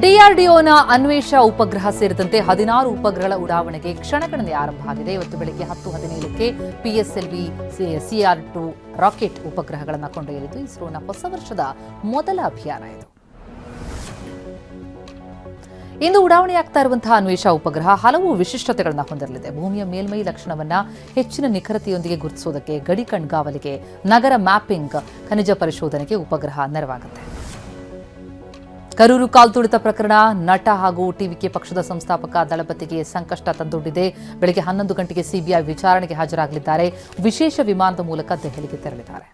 ಡಿಆರ್ಡಿಒನ ಅನ್ವೇಷ ಉಪಗ್ರಹ ಸೇರಿದಂತೆ 16 ಉಪಗ್ರಹಗಳ ಉಡಾವಣೆಗೆ ಕ್ಷಣಗಣನೆ ಆರಂಭ ಆಗಿದೆ. ಇವತ್ತು ಬೆಳಗ್ಗೆ 10:17ಕ್ಕೆ ಪಿಎಸ್ಎಲ್ವಿ CR2 ರಾಕೆಟ್ ಉಪಗ್ರಹಗಳನ್ನು ಕೊಂಡೊಯ್ಯಲಿದ್ದು ಇಸ್ರೋನ ಹೊಸ ವರ್ಷದ ಮೊದಲ ಅಭಿಯಾನ ಇದು. ಇಂದು ಉಡಾವಣೆಯಾಗ್ತಾ ಇರುವಂತಹ ಅನ್ವೇಷ ಉಪಗ್ರಹ ಹಲವು ವಿಶಿಷ್ಟತೆಗಳನ್ನು ಹೊಂದಿರಲಿದೆ. ಭೂಮಿಯ ಮೇಲ್ಮೈ ಲಕ್ಷಣವನ್ನು ಹೆಚ್ಚಿನ ನಿಖರತೆಯೊಂದಿಗೆ ಗುರುತಿಸುವುದಕ್ಕೆ, ಗಡಿ ಕಣ್ಗಾವಲಿಗೆ, ನಗರ ಮ್ಯಾಪಿಂಗ್, ಖನಿಜ ಪರಿಶೋಧನೆಗೆ ಉಪಗ್ರಹ ನೆರವಾಗುತ್ತೆ. ಕರೂರು ಕಾಲ್ತುಳಿತ ಪ್ರಕರಣ ನಟ ಹಾಗೂ ಟಿವಿಕೆ ಪಕ್ಷದ ಸಂಸ್ಥಾಪಕ ದಳಪತಿಗೆ ಸಂಕಷ್ಟ ತಂದೊಡ್ಡಿದೆ. ಬೆಳಗ್ಗೆ 11 ಗಂಟೆಗೆ ಸಿಬಿಐ ವಿಚಾರಣೆಗೆ ಹಾಜರಾಗಲಿದ್ದಾರೆ. ವಿಶೇಷ ವಿಮಾನದ ಮೂಲಕ ದೆಹಲಿಗೆ ತೆರಳಿದ್ದಾರೆ.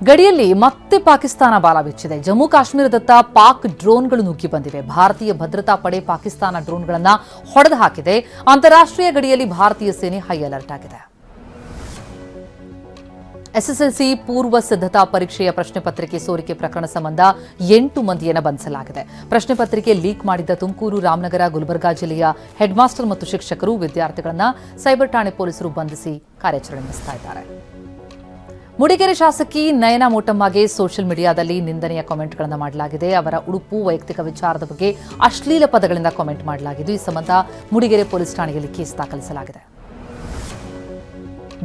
ಗಡಿಯಲ್ಲಿ ಮತ್ತೆ ಪಾಕಿಸ್ತಾನ ಬಾಲ ಬಿಚ್ಚಿದೆ. ಜಮ್ಮು ಕಾಶ್ಮೀರದತ್ತ ಪಾಕ್ ಡ್ರೋನ್ಗಳು ನುಗ್ಗಿ ಬಂದಿವೆ. ಭಾರತೀಯ ಭದ್ರತಾ ಪಡೆ ಪಾಕಿಸ್ತಾನ ಡ್ರೋನ್ಗಳನ್ನು ಹೊಡೆದು ಹಾಕಿದೆ. ಅಂತಾರಾಷ್ಟ್ರೀಯ ಗಡಿಯಲ್ಲಿ ಭಾರತೀಯ ಸೇನೆ ಹೈ ಅಲರ್ಟ್ ಆಗಿದೆ. ಎಸ್ಎಸ್ಎಲ್ಸಿ ಪೂರ್ವ ಸಿದ್ಧತಾ ಪರೀಕ್ಷೆಯ ಪ್ರಶ್ನೆ ಪತ್ರಿಕೆ ಸೋರಿಕೆ ಪ್ರಕರಣ ಸಂಬಂಧ 8 ಮಂದಿಯನ್ನು ಬಂಧಿಸಲಾಗಿದೆ. ಪ್ರಶ್ನೆ ಪತ್ರಿಕೆ ಲೀಕ್ ಮಾಡಿದ್ದ ತುಮಕೂರು, ರಾಮನಗರ, ಗುಲ್ಬರ್ಗಾ ಜಿಲ್ಲೆಯ ಹೆಡ್ ಮಾಸ್ಟರ್ ಮತ್ತು ಶಿಕ್ಷಕರು, ವಿದ್ಯಾರ್ಥಿಗಳನ್ನು ಸೈಬರ್ ಠಾಣೆ ಪೊಲೀಸರು ಬಂಧಿಸಿ ಕಾರ್ಯಾಚರಣೆ ನಡೆಸ್ತಾ ಇದ್ದಾರೆ. ಮೂಡಿಗೆರೆ ಶಾಸಕಿ ನಯನಾ ಮೋಟಮ್ಮಗೆ ಸೋಷಿಯಲ್ ಮೀಡಿಯಾದಲ್ಲಿ ನಿಂದನೆಯ ಕಾಮೆಂಟ್ಗಳನ್ನು ಮಾಡಲಾಗಿದೆ. ಅವರ ಉಡುಪು, ವೈಯಕ್ತಿಕ ವಿಚಾರದ ಬಗ್ಗೆ ಅಶ್ಲೀಲ ಪದಗಳಿಂದ ಕಾಮೆಂಟ್ ಮಾಡಲಾಗಿದ್ದು, ಈ ಸಂಬಂಧ ಮೂಡಿಗೆರೆ ಪೊಲೀಸ್ ಠಾಣೆಯಲ್ಲಿ ಕೇಸ್ ದಾಖಲಿಸಲಾಗಿದೆ.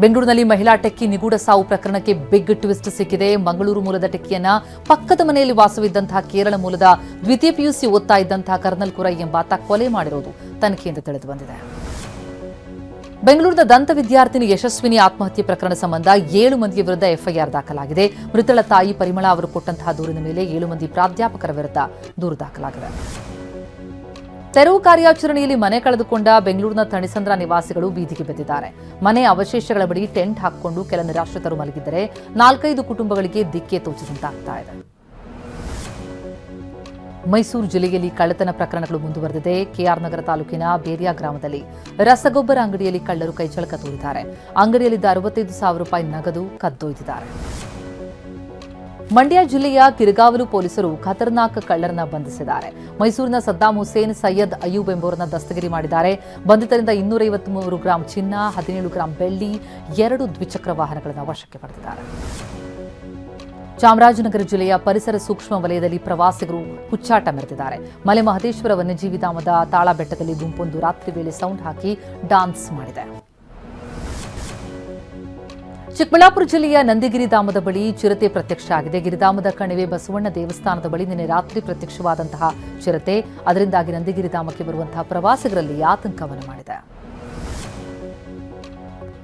ಬೆಂಗಳೂರಿನಲ್ಲಿ ಮಹಿಳಾ ಟೆಕ್ಕಿ ನಿಗೂಢ ಸಾವು ಪ್ರಕರಣಕ್ಕೆ ಬಿಗ್ ಟ್ವಿಸ್ಟ್ ಸಿಕ್ಕಿದೆ. ಮಂಗಳೂರು ಮೂಲದ ಟೆಕ್ಕಿಯನ್ನ ಪಕ್ಕದ ಮನೆಯಲ್ಲಿ ವಾಸವಿದ್ದಂತಹ ಕೇರಳ ಮೂಲದ ದ್ವಿತೀಯ ಪಿಯುಸಿ ಓದ್ತಾ ಇದ್ದಂತಹ ಕರ್ನಲ್ ಕುರೈ ಎಂಬಾತ ಕೊಲೆ ಮಾಡಿರುವುದು ತನಿಖೆಯಿಂದ ತಿಳಿದು ಬಂದಿದೆ. ಬೆಂಗಳೂರಿನ ದಂತ ವಿದ್ಯಾರ್ಥಿನಿ ಯಶಸ್ವಿನಿ ಆತ್ಮಹತ್ಯೆ ಪ್ರಕರಣ ಸಂಬಂಧ 7 ಮಂದಿಯ ವಿರುದ್ಧ ಎಫ್ಐಆರ್ ದಾಖಲಾಗಿದೆ. ಮೃತಳ ತಾಯಿ ಪರಿಮಳ ಅವರು ಕೊಟ್ಟಂತಹ ದೂರಿನ ಮೇಲೆ 7 ಮಂದಿ ಪ್ರಾಧ್ಯಾಪಕರ ವಿರುದ್ಧ ದೂರು ದಾಖಲಾಗಿದೆ. ತೆರವು ಕಾರ್ಯಾಚರಣೆಯಲ್ಲಿ ಮನೆ ಕಳೆದುಕೊಂಡ ಬೆಂಗಳೂರಿನ ಥಣಿಸಂದ್ರ ನಿವಾಸಿಗಳು ಬೀದಿಗೆ ಬಿದ್ದಿದ್ದಾರೆ. ಮನೆ ಅವಶೇಷಗಳ ಬಳಿ ಟೆಂಟ್ ಹಾಕಿಕೊಂಡು ಕೆಲ ನಿರಾಶ್ರಿತರು ಮಲಗಿದ್ದರೆ 4-5 ಕುಟುಂಬಗಳಿಗೆ ದಿಕ್ಕೆ ತೋಚದಂತಾಗ್ತಾ ಇದೆ. ಮೈಸೂರು ಜಿಲ್ಲೆಯಲ್ಲಿ ಕಳ್ಳತನ ಪ್ರಕರಣಗಳು ಮುಂದುವರೆದಿದೆ. ಕೆಆರ್ ನಗರ ತಾಲೂಕಿನ ಬೇರಿಯಾ ಗ್ರಾಮದಲ್ಲಿ ರಸಗೊಬ್ಬರ ಅಂಗಡಿಯಲ್ಲಿ ಕಳ್ಳರು ಕೈಚಳಕ ತೋರಿದ್ದಾರೆ. ಅಂಗಡಿಯಲ್ಲಿದ್ದ 65,000 ರೂಪಾಯಿ ನಗದು ಕದ್ದೊಯ್ದಿದ್ದಾರೆ. ಮಂಡ್ಯ ಜಿಲ್ಲೆಯ ಕಿರಗಾವಲು ಪೊಲೀಸರು ಖತರ್ನಾಕ್ ಕಳ್ಳರನ್ನ ಬಂಧಿಸಿದ್ದಾರೆ. ಮೈಸೂರಿನ ಸದ್ದಾಂ ಹುಸೇನ್, ಸೈಯದ್ ಅಯೂಬ್ ಎಂಬುವರನ್ನ ದಸ್ತಗಿರಿ ಮಾಡಿದ್ದಾರೆ. ಬಂಧಿತರಿಂದ 253 ಗ್ರಾಂ ಚಿನ್ನ, 17 ಗ್ರಾಂ ಬೆಳ್ಳಿ, 2 ದ್ವಿಚಕ್ರ ವಾಹನಗಳನ್ನು ವಶಕ್ಕೆ ಪಡೆದಿದ್ದಾರೆ. ಚಾಮರಾಜನಗರ ಜಿಲ್ಲೆಯ ಪರಿಸರ ಸೂಕ್ಷ್ಮ ವಲಯದಲ್ಲಿ ಪ್ರವಾಸಿಗರು ಹುಚ್ಚಾಟ ಮೆರೆದಿದ್ದಾರೆ. ಮಲೆ ಮಹದೇಶ್ವರ ವನ್ಯಜೀವಿ ಧಾಮದ ತಾಳಬೆಟ್ಟದಲ್ಲಿ ಗುಂಪೊಂದು ರಾತ್ರಿ ವೇಳೆ ಸೌಂಡ್ ಹಾಕಿ ಡಾನ್ಸ್ ಮಾಡಿದೆ. ಚಿಕ್ಕಬಳ್ಳಾಪುರ ಜಿಲ್ಲೆಯ ನಂದಿಗಿರಿ ಧಾಮದ ಬಳಿ ಚಿರತೆ ಪ್ರತ್ಯಕ್ಷ ಆಗಿದೆ. ಗಿರಿಧಾಮದ ಕಣಿವೆ ಬಸವಣ್ಣ ದೇವಸ್ಥಾನದ ಬಳಿ ನಿನ್ನೆ ರಾತ್ರಿ ಪ್ರತ್ಯಕ್ಷವಾದಂತಹ ಚಿರತೆ ಅದರಿಂದಾಗಿ ನಂದಿಗಿರಿ ಧಾಮಕ್ಕೆ ಬರುವಂತಹ ಪ್ರವಾಸಿಗರಲ್ಲಿ ಆತಂಕವನ್ನು ಮಾಡಿದೆ.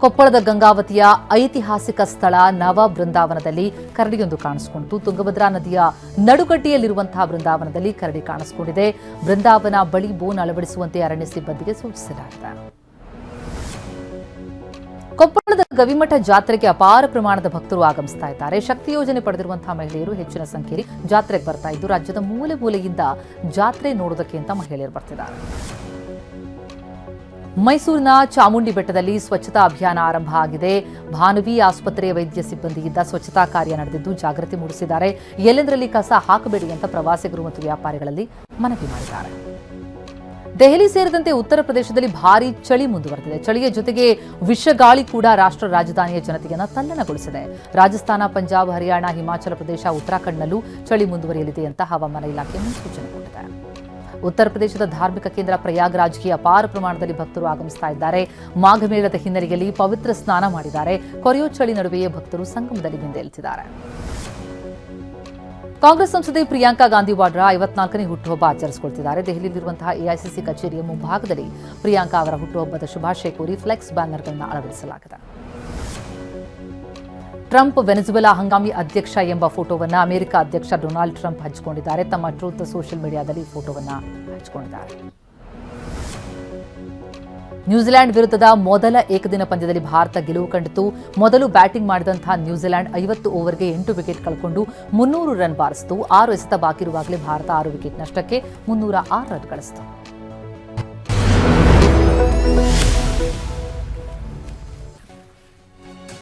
ಕೊಪ್ಪಳದ ಗಂಗಾವತಿಯ ಐತಿಹಾಸಿಕ ಸ್ಥಳ ನವ ಬೃಂದಾವನದಲ್ಲಿ ಕರಡಿಯೊಂದು ಕಾಣಿಸಿಕೊಂಡಿತು. ತುಂಗಭದ್ರಾ ನದಿಯ ನಡುಗಡ್ಡೆಯಲ್ಲಿರುವಂತಹ ಬೃಂದಾವನದಲ್ಲಿ ಕರಡಿ ಕಾಣಿಸಿಕೊಂಡಿದೆ. ಬೃಂದಾವನ ಬಳಿ ಬೋನ್ ಅಳವಡಿಸುವಂತೆ ಅರಣ್ಯ ಸಿಬ್ಬಂದಿಗೆ ಸೂಚಿಸಲಾಗಿದೆ. ಕೊಪ್ಪಳದ ಗವಿಮಠ ಜಾತ್ರೆಗೆ ಅಪಾರ ಪ್ರಮಾಣದ ಭಕ್ತರು ಆಗಮಿಸ್ತಾ ಇದ್ದಾರೆ. ಶಕ್ತಿ ಯೋಜನೆ ಪಡೆದಿರುವಂತಹ ಮಹಿಳೆಯರು ಹೆಚ್ಚಿನ ಸಂಖ್ಯೆಯಲ್ಲಿ ಜಾತ್ರೆಗೆ ಬರ್ತಾ ಇದ್ದು, ರಾಜ್ಯದ ಮೂಲೆ ಮೂಲೆಯಿಂದ ಜಾತ್ರೆ ನೋಡೋದಕ್ಕೆ ಅಂತ ಮಹಿಳೆಯರು ಬರ್ತಿದ್ದಾರೆ. ಮೈಸೂರಿನ ಚಾಮುಂಡಿ ಬೆಟ್ಟದಲ್ಲಿ ಸ್ವಚ್ಛತಾ ಅಭಿಯಾನ ಆರಂಭ ಆಗಿದೆ. ಭಾನುವಿ ಆಸ್ಪತ್ರೆಯ ವೈದ್ಯ ಸಿಬ್ಬಂದಿಯಿಂದ ಸ್ವಚ್ಛತಾ ಕಾರ್ಯ ನಡೆದಿದ್ದು ಜಾಗೃತಿ ಮೂಡಿಸಿದ್ದಾರೆ. ಎಲ್ಲೆಂದರಲ್ಲಿ ಕಸ ಹಾಕಬೇಡಿ ಅಂತ ಪ್ರವಾಸಿಗರು ಮತ್ತು ವ್ಯಾಪಾರಿಗಳಲ್ಲಿ ಮನವಿ ಮಾಡಿದ್ದಾರೆ. ದೆಹಲಿ ಸೇರಿದಂತೆ ಉತ್ತರ ಪ್ರದೇಶದಲ್ಲಿ ಭಾರೀ ಚಳಿ ಮುಂದುವರೆದಿದೆ. ಚಳಿಯ ಜೊತೆಗೆ ವಿಷಗಾಳಿ ಕೂಡ ರಾಷ್ಟ್ರ ರಾಜಧಾನಿಯ ಜನತೆಯನ್ನು ತಲ್ಲಣಗೊಳಿಸಿದೆ. ರಾಜಸ್ಥಾನ, ಪಂಜಾಬ್, ಹರಿಯಾಣ, ಹಿಮಾಚಲ ಪ್ರದೇಶ, ಉತ್ತರಾಖಂಡ್ನಲ್ಲೂ ಚಳಿ ಮುಂದುವರಿಯಲಿದೆ ಅಂತ ಹವಾಮಾನ ಇಲಾಖೆ ಮುನ್ಸೂಚನೆ ಕೊಟ್ಟಿದೆ. ಉತ್ತರ ಪ್ರದೇಶದ ಧಾರ್ಮಿಕ ಕೇಂದ್ರ ಪ್ರಯಾಗ್ರಾಜ್ಗೆ ಅಪಾರ ಪ್ರಮಾಣದಲ್ಲಿ ಭಕ್ತರು ಆಗಮಿಸ್ತಾ ಇದ್ದಾರೆ. ಮಾಘಮೇಳದ ಹಿನ್ನೆಲೆಯಲ್ಲಿ ಪವಿತ್ರ ಸ್ನಾನ ಮಾಡಿದ್ದಾರೆ. ಕೊರೆಯೋ ಚಳಿ ನಡುವೆಯೇ ಭಕ್ತರು ಸಂಗಮದಲ್ಲಿ ಮಿಂದೇಳ್ತಿದ್ದಾರೆ. ಕಾಂಗ್ರೆಸ್ ಸಂಸದೆ ಪ್ರಿಯಾಂಕಾ ಗಾಂಧಿ ವಾಡ್ರಾ 54ನೇ ಹುಟ್ಟುಹಬ್ಬ ಆಚರಿಸಿಕೊಳ್ತಿದ್ದಾರೆ. ದೆಹಲಿಯಲ್ಲಿರುವಂತಹ ಎಐಸಿಸಿ ಕಚೇರಿಯ ಮುಂಭಾಗದಲ್ಲಿ ಪ್ರಿಯಾಂಕಾ ಅವರ ಹುಟ್ಟುಹಬ್ಬದ ಶುಭಾಶಯ ಕೋರಿ ಫ್ಲೆಕ್ಸ್ ಬ್ಯಾನರ್ಗಳನ್ನು ಅಳವಡಿಸಲಾಗಿದೆ. ಟ್ರಂಪ್ ವೆನೆಜುವೆಲಾ ಹಂಗಾಮಿ ಅಧ್ಯಕ್ಷ ಎಂಬ ಫೋಟೋವನ್ನು ಅಮೆರಿಕ ಅಧ್ಯಕ್ಷ ಡೊನಾಲ್ಡ್ ಟ್ರಂಪ್ ಹಂಚಿಕೊಂಡಿದ್ದಾರೆ. ತಮ್ಮ ಟ್ರೂತ್ ಸೋಷಿಯಲ್ ಮೀಡಿಯಾದಲ್ಲಿ ಫೋಟೋವನ್ನು ಹಂಚಿಕೊಂಡಿದ್ದಾರೆ. ನ್ಯೂಜಿಲೆಂಡ್ ವಿರುದ್ಧದ ಮೊದಲ ಏಕದಿನ ಪಂದ್ಯದಲ್ಲಿ ಭಾರತ ಗೆಲುವು ಕಂಡಿತು. ಮೊದಲು ಬ್ಯಾಟಿಂಗ್ ಮಾಡಿದಂತಹ ನ್ಯೂಜಿಲೆಂಡ್ 50 ಓವರ್ಗೆ 8 ವಿಕೆಟ್ ಕಳ್ಕೊಂಡು 300 ರನ್ ಬಾರಿಸಿತು. 6 ಎಸೆತ ಬಾಕಿ ಇರುವಾಗಲೇ ಭಾರತ 6 ವಿಕೆಟ್ ನಷ್ಟಕ್ಕೆ 306 ರನ್ ಗಳಿಸಿತು.